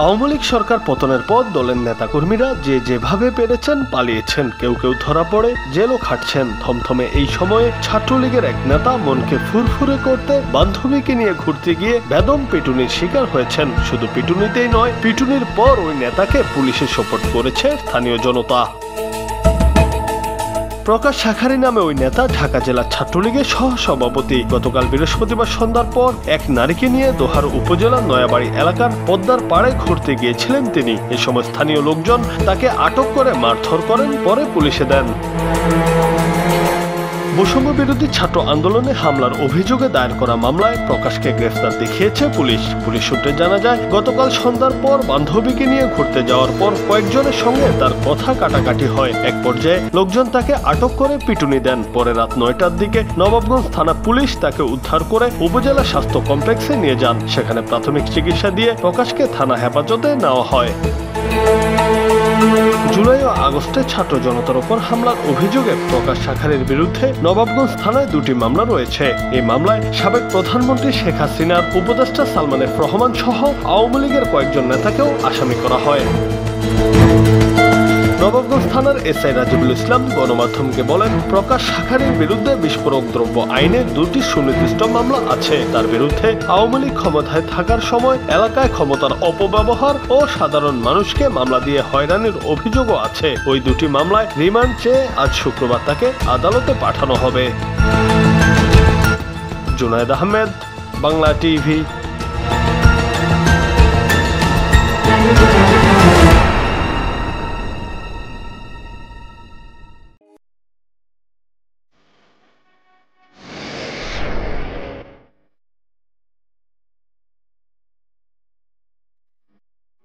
আওয়ামী লীগ সরকার পতনের পর দলের নেতাকর্মীরা যেভাবে পেরেছেন পালিয়েছেন, কেউ কেউ ধরা পড়ে জেলও খাটছেন। থমথমে এই সময়ে ছাত্রলীগের এক নেতা মনকে ফুরফুরে করতে বান্ধবীকে নিয়ে ঘুরতে গিয়ে বেদম পিটুনির শিকার হয়েছেন। শুধু পিটুনিতেই নয়, পিটুনির পর ওই নেতাকে পুলিশে সোপর্দ করেছে স্থানীয় জনতা। প্রকাশ শাখারি নামে ওই নেতা ঢাকা জেলা ছাত্রলীগের সহসভাপতি। গতকাল বৃহস্পতিবার সন্ধ্যার পর এক নারীকে নিয়ে দোহার উপজেলার নয়াবাড়ি এলাকার পদ্মার পাড়ে ঘুরতে গিয়েছিলেন তিনি। এ সময় স্থানীয় লোকজন তাকে আটক করে মারধর করেন, পরে পুলিশে দেন। বৈষম্য বিরোধী ছাত্র আন্দোলনে হামলার অভিযোগে দায়ের করা মামলায় প্রকাশকে গ্রেফতার দেখিয়েছে পুলিশ। পুলিশ সূত্রে জানা যায়, গতকাল সন্ধ্যার পর বান্ধবীকে নিয়ে ঘুরতে যাওয়ার পর কয়েকজনের সঙ্গে তার কথা কাটাকাটি হয়। এক পর্যায়ে লোকজন তাকে আটক করে পিটুনি দেন। পরে রাত ৯টার দিকে নবাবগঞ্জ থানা পুলিশ তাকে উদ্ধার করে উপজেলা স্বাস্থ্য কমপ্লেক্সে নিয়ে যান। সেখানে প্রাথমিক চিকিৎসা দিয়ে প্রকাশকে থানা হেফাজতে নেওয়া হয়। জুলাই ও আগস্টে ছাত্র জনতার উপর হামলার অভিযোগে প্রকাশ শাখারির বিরুদ্ধে নবাবগঞ্জ থানায় 2টি মামলা রয়েছে। এই মামলায় সাবেক প্রধানমন্ত্রী শেখ হাসিনার উপদেষ্টা সালমান এফ রহমান সহ আওয়ামী লীগের কয়েকজন নেতাকেও আসামি করা হয়। নবাবগঞ্জ থানার এসআই রাজিবুল ইসলাম গণমাধ্যমকে বলেন, প্রকাশ শাখারির বিরুদ্ধে বিস্ফোরক দ্রব্য আইনে 2টি সুনির্দিষ্ট মামলা আছে। তার বিরুদ্ধে আওয়ামী লীগ ক্ষমতায় থাকার সময় এলাকায় ক্ষমতার অপব্যবহার ও সাধারণ মানুষকে মামলা দিয়ে হয়রানির অভিযোগও আছে। ওই 2টি মামলায় রিমান্ড চেয়ে আজ শুক্রবার তাকে আদালতে পাঠানো হবে। জুনায়েদ আহমেদ, বাংলা টিভি।